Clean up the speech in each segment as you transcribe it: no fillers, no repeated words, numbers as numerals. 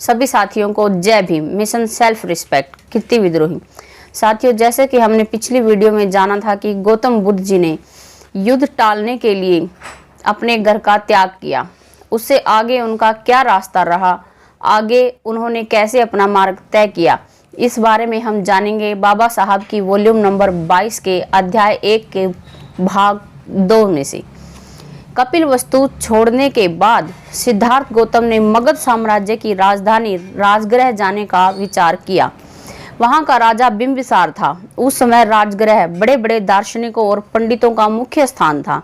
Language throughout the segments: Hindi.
सभी साथियों को जय भीम। मिशन सेल्फ रिस्पेक्ट, कीर्ति विद्रोही। साथियों, जैसे कि हमने पिछली वीडियो में जाना था कि गौतम बुद्ध जी ने युद्ध टालने के लिए अपने घर का त्याग किया, उससे आगे उनका क्या रास्ता रहा, आगे उन्होंने कैसे अपना मार्ग तय किया, इस बारे में हम जानेंगे बाबा साहब की वॉल्यूम नंबर 22 के अध्याय 1 के भाग 2 में से। कपिलवस्तु छोड़ने के बाद सिद्धार्थ गौतम ने मगध साम्राज्य की राजधानी राजगृह जाने का विचार किया। वहां का राजा बिंबिसार था। उस समय राजगृह बड़े बड़े दार्शनिकों और पंडितों का मुख्य स्थान था।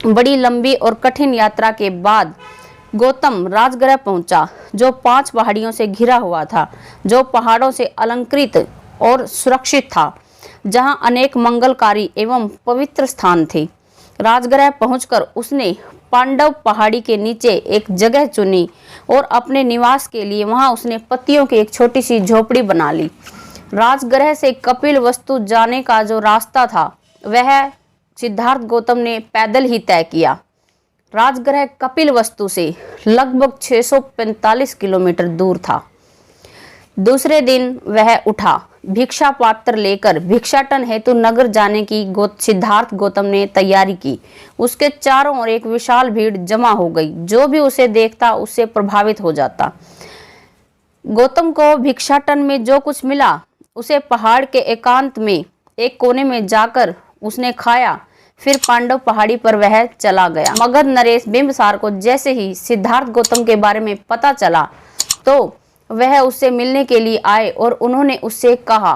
बड़ी लंबी और कठिन यात्रा के बाद गौतम राजगृह पहुंचा, जो 5 पहाड़ियों से घिरा हुआ था, जो पहाड़ों से अलंकृत और सुरक्षित था, जहां अनेक मंगलकारी एवं पवित्र स्थान थे। राजगृह पहुंचकर उसने पांडव पहाड़ी के नीचे एक जगह चुनी और अपने निवास के लिए वहां उसने पत्तियों की एक छोटी सी झोपड़ी बना ली। राजगृह से कपिलवस्तु जाने का जो रास्ता था वह सिद्धार्थ गौतम ने पैदल ही तय किया। राजगृह कपिलवस्तु से लगभग 645 किलोमीटर दूर था। दूसरे दिन वह उठा, भिक्षा पात्र लेकर भिक्षाटन हेतु नगर जाने की सिद्धार्थ गौतम ने तैयारी की। उसके चारों ओर एक विशाल भीड़ जमा हो गई। जो भी उसे देखता उससे प्रभावित हो जाता। गौतम को भिक्षाटन में जो कुछ मिला उसे पहाड़ के एकांत में एक कोने में जाकर उसने खाया। फिर पांडव पहाड़ी पर वह चला गया। मगध नरेश बिंबिसार को जैसे ही सिद्धार्थ गौतम के बारे में पता चला तो वह उससे मिलने के लिए आए और उन्होंने उससे कहा,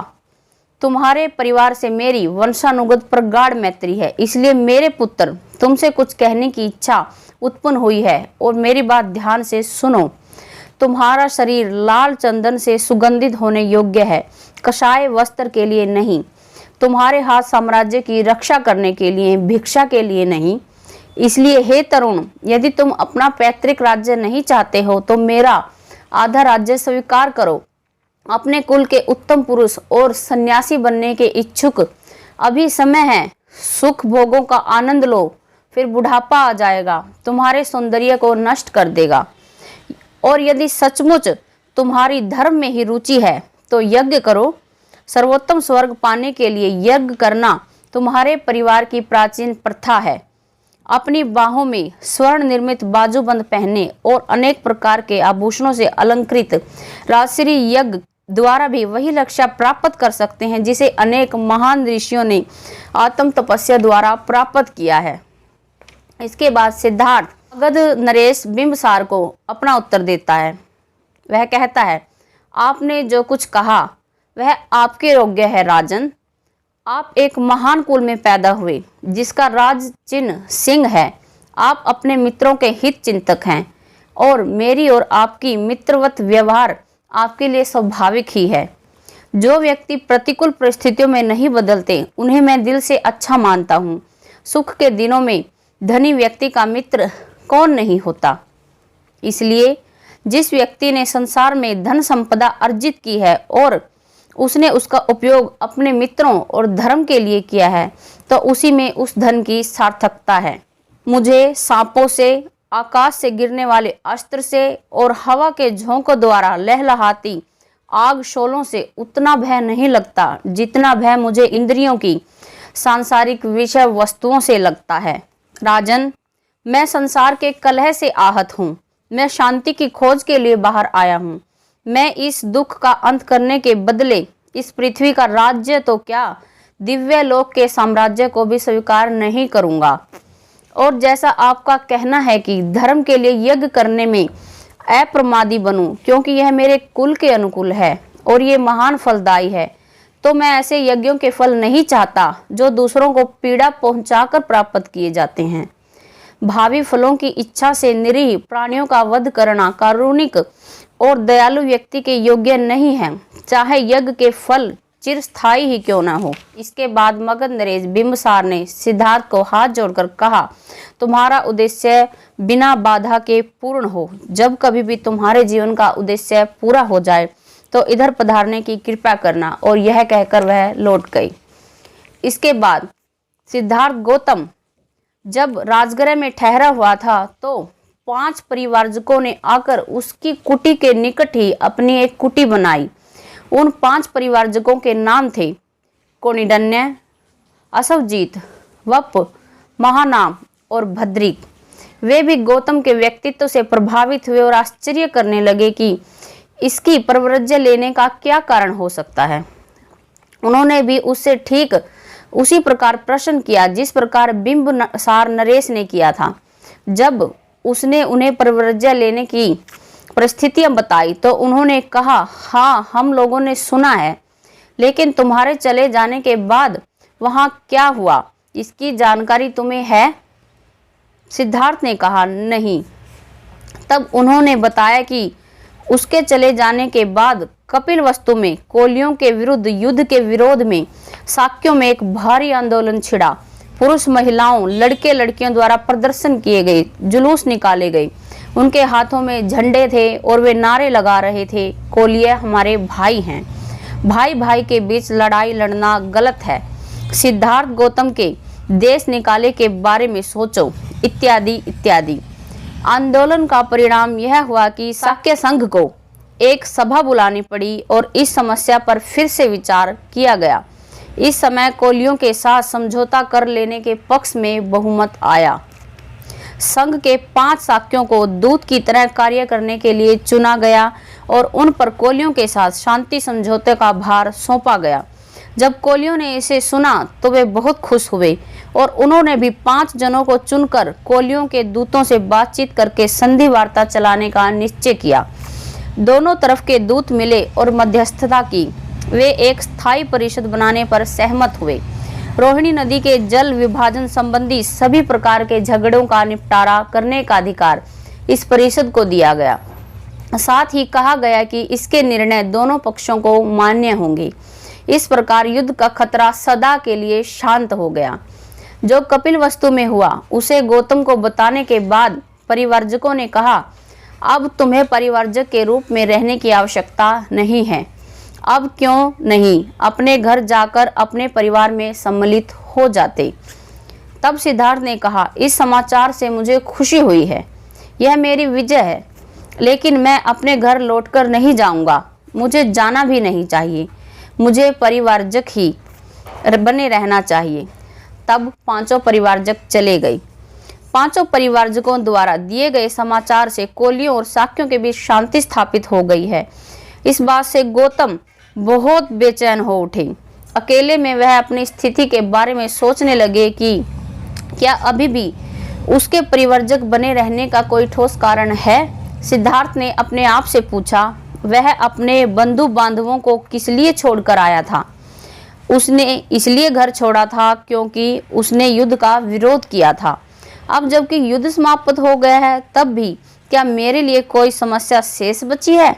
तुम्हारे परिवार से मेरी वंशानुगत प्रगाढ़ मैत्री है, इसलिए मेरे पुत्र तुमसे कुछ कहने की इच्छा उत्पन्न हुई है और मेरी बात ध्यान से सुनो। तुम्हारा शरीर लाल चंदन से सुगंधित होने योग्य है, कषाय वस्त्र के लिए नहीं। तुम्हारे हाथ साम्राज्य की रक्षा करने के लिए, भिक्षा के लिए नहीं। इसलिए हे तरुण, यदि तुम अपना पैतृक राज्य नहीं चाहते हो तो मेरा आधा राज्य स्वीकार करो। अपने कुल के उत्तम पुरुष और सन्यासी बनने के इच्छुक अभी समय है। सुख भोगों का आनंद लो, फिर बुढ़ापा आ जाएगा, तुम्हारे सौंदर्य को नष्ट कर देगा। और यदि सचमुच तुम्हारी धर्म में ही रुचि है तो यज्ञ करो। सर्वोत्तम स्वर्ग पाने के लिए यज्ञ करना तुम्हारे परिवार की प्राचीन प्रथा है। अपनी बाहों में स्वर्ण निर्मित बाजूबंद पहने और अनेक प्रकार के आभूषणों से अलंकृत राजश्री यज्ञ द्वारा भी वही लक्ष्य प्राप्त कर सकते हैं जिसे अनेक महान ऋषियों ने आत्म तपस्या द्वारा प्राप्त किया है। इसके बाद सिद्धार्थ मगध नरेश बिंबिसार को अपना उत्तर देता है। वह कहता है, आपने जो कुछ कहा वह आपके योग्य है राजन। आप एक महान कुल में पैदा हुए जिसका राज चिन्ह सिंह है। आप अपने मित्रों के हित चिंतक हैं और मेरी और आपकी मित्रवत व्यवहार आपके लिए स्वाभाविक ही है। जो व्यक्ति प्रतिकूल परिस्थितियों में नहीं बदलते उन्हें मैं दिल से अच्छा मानता हूँ। सुख के दिनों में धनी व्यक्ति का मित्र कौन नहीं होता। इसलिए जिस व्यक्ति ने संसार में धन संपदा अर्जित की है और उसने उसका उपयोग अपने मित्रों और धर्म के लिए किया है तो उसी में उस धन की सार्थकता है। मुझे सांपों से, आकाश से गिरने वाले अस्त्र से और हवा के झोंकों द्वारा लहलहाती आग शोलों से उतना भय नहीं लगता जितना भय मुझे इंद्रियों की सांसारिक विषय वस्तुओं से लगता है। राजन, मैं संसार के कलह से आहत हूँ। मैं शांति की खोज के लिए बाहर आया हूँ। मैं इस दुख का अंत करने के बदले इस पृथ्वी का राज्य तो क्या, दिव्य लोक के साम्राज्य को भी स्वीकार नहीं करूँगा। और जैसा आपका कहना है कि धर्म के लिए यज्ञ करने में अप्रमादी बनूं, क्योंकि यह मेरे कुल के अनुकूल है और ये महान फलदायी है, तो मैं ऐसे यज्ञों के फल नहीं चाहता जो दूसरों को पीड़ा पहुंचाकर प्राप्त किए जाते हैं। भावी फलों की इच्छा से निरीह प्राणियों का वध करना कारुणिक और दयालु व्यक्ति के योग्य नहीं है, चाहे यज्ञ के फल चिरस्थायी ही क्यों ना हो। इसके बाद मगध नरेश बिंबिसार ने सिद्धार्थ को हाथ जोड़कर कहा, तुम्हारा उद्देश्य बिना बाधा के पूर्ण हो। जब कभी भी तुम्हारे जीवन का उद्देश्य पूरा हो जाए तो इधर पधारने की कृपा करना। और यह कहकर वह लौट गई। इसके बाद सिद्धार्थ गौतम जब राजगृह में ठहरा हुआ था तो 5 परिवारजकों ने आकर उसकी कुटी के निकट ही अपनी एक कुटी बनाई। उन 5 परिवारजकों के नाम थे कोनिडन्य, असवजीत, वप, महानाम और भद्रिक। वे भी गौतम के व्यक्तित्व से प्रभावित हुए और आश्चर्य करने लगे कि इसकी परिव्रज्य लेने का क्या कारण हो सकता है। उन्होंने भी उससे ठीक उसी प्रकार प्रश्न किया जिस प्रकार बिंबसार नरेश ने किया था। जब उसने उन्हें परिव्रज्य लेने की परिस्थितियां बताई तो उन्होंने कहा, हाँ, हम लोगों ने सुना है, लेकिन तुम्हारे चले जाने के बाद वहां क्या हुआ इसकी जानकारी तुम्हें है? सिद्धार्थ ने कहा, नहीं। तब उन्होंने बताया कि उसके चले जाने के बाद कपिलवस्तु में कोलियों के विरुद्ध युद्ध के विरोध में शाक्यों में एक भारी आंदोलन छिड़ा। पुरुष, महिलाओं, लड़के लड़कियों द्वारा प्रदर्शन किए गए, जुलूस निकाले गए। उनके हाथों में झंडे थे और वे नारे लगा रहे थे, कोलिय हमारे भाई हैं, भाई भाई के बीच लड़ाई लड़ना गलत है, सिद्धार्थ गौतम के देश निकाले के बारे में सोचो, इत्यादि इत्यादि। आंदोलन का परिणाम यह हुआ कि शाक्य संघ को एक सभा बुलानी पड़ी और इस समस्या पर फिर से विचार किया गया। इस समय कोलियों के साथ समझौता कर लेने के पक्ष में बहुमत आया। संघ के 5 शाक्यों को दूत की तरह कार्य करने के लिए चुना गया और उन पर कोलियों के साथ शांति समझौते का भार सौंपा गया। जब कोलियों ने इसे सुना तो वे बहुत खुश हुए और उन्होंने भी 5 जनों को चुनकर कोलियों के दूतों से बातचीत करके संधि वार्ता चलाने का निश्चय किया। दोनों तरफ के दूत मिले और मध्यस्थता की। वे एक स्थायी परिषद बनाने पर सहमत हुए। रोहिणी नदी के जल विभाजन संबंधी सभी प्रकार के झगड़ों का निपटारा करने का अधिकार इस परिषद को दिया गया। साथ ही कहा गया कि इसके निर्णय दोनों पक्षों को मान्य होंगे। इस प्रकार युद्ध का खतरा सदा के लिए शांत हो गया। जो कपिलवस्तु में हुआ उसे गौतम को बताने के बाद परिवारजकों ने कहा, अब तुम्हें परिवारजक के रूप में रहने की आवश्यकता नहीं है। अब क्यों नहीं अपने घर जाकर अपने परिवार में सम्मिलित हो जाते। तब सिद्धार्थ ने कहा, इस समाचार से मुझे खुशी हुई है, यह मेरी विजय है, लेकिन मैं अपने घर लौटकर नहीं जाऊंगा। मुझे जाना भी नहीं चाहिए, मुझे परिवारजक ही बने रहना चाहिए। तब 5 परिवारजक चले गए। 5 परिवारजकों द्वारा दिए गए समाचार से कोलियों और शाक्यों के बीच शांति स्थापित हो गई है। इस बात से गौतम बहुत बेचैन हो उठे। अकेले में वह अपनी स्थिति के बारे में सोचने लगे कि क्या अभी भी उसके परिवारजक बने रहने का कोई ठोस कारण है। सिद्धार्थ ने अपने आप से पूछा, वह अपने बंधु बांधवों को किस लिए छोड़कर आया था। उसने इसलिए घर छोड़ा था क्योंकि उसने युद्ध का विरोध किया था। अब जबकि युद्ध समाप्त हो गया है, तब भी क्या मेरे लिए कोई समस्या शेष बची है?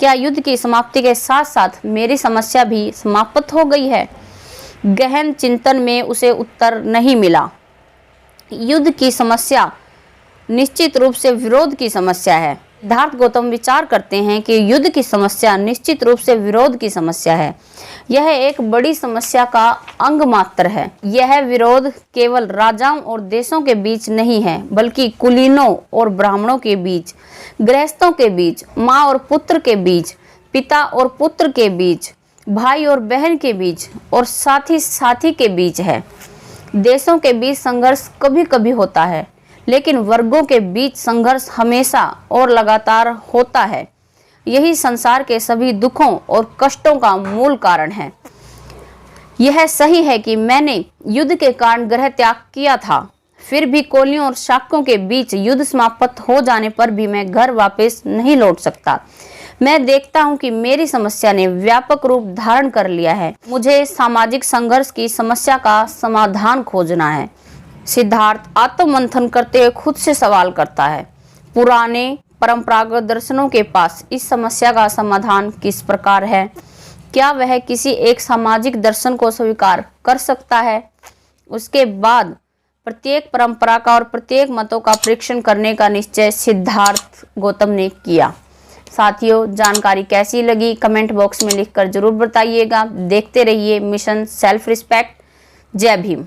क्या युद्ध की समाप्ति के साथ साथ मेरी समस्या भी समाप्त हो गई है? गहन चिंतन में उसे उत्तर नहीं मिला। युद्ध की समस्या निश्चित रूप से विरोध की समस्या है। सिद्धार्थ गौतम विचार करते हैं कि युद्ध की समस्या निश्चित रूप से विरोध की समस्या है। यह एक बड़ी समस्या का अंग मात्र है। यह विरोध केवल राजाओं और देशों के बीच नहीं है, बल्कि कुलीनों और ब्राह्मणों के बीच, गृहस्थों के बीच, माँ और पुत्र के बीच, पिता और पुत्र के बीच, भाई और बहन के बीच और साथी के बीच है। देशों के बीच संघर्ष कभी कभी होता है, लेकिन वर्गों के बीच संघर्ष हमेशा और लगातार होता है। यही संसार के सभी दुखों और कष्टों का मूल कारण है। यह सही है कि मैंने युद्ध के कारण गृह त्याग किया था, फिर भी कोलियों और शाक्यों के बीच युद्ध समाप्त हो जाने पर भी मैं घर वापस नहीं लौट सकता। मैं देखता हूं कि मेरी समस्या ने व्यापक रूप धारण कर लिया है। मुझे सामाजिक संघर्ष की समस्या का समाधान खोजना है। सिद्धार्थ आत्ममंथन करते हुए खुद से सवाल करता है, पुराने परंपरागत दर्शनों के पास इस समस्या का समाधान किस प्रकार है? क्या वह किसी एक सामाजिक दर्शन को स्वीकार कर सकता है? उसके बाद प्रत्येक परंपरा का और प्रत्येक मतों का परीक्षण करने का निश्चय सिद्धार्थ गौतम ने किया। साथियों, जानकारी कैसी लगी कमेंट बॉक्स में लिखकर जरूर बताइएगा। देखते रहिए मिशन सेल्फ रिस्पेक्ट। जय भीम।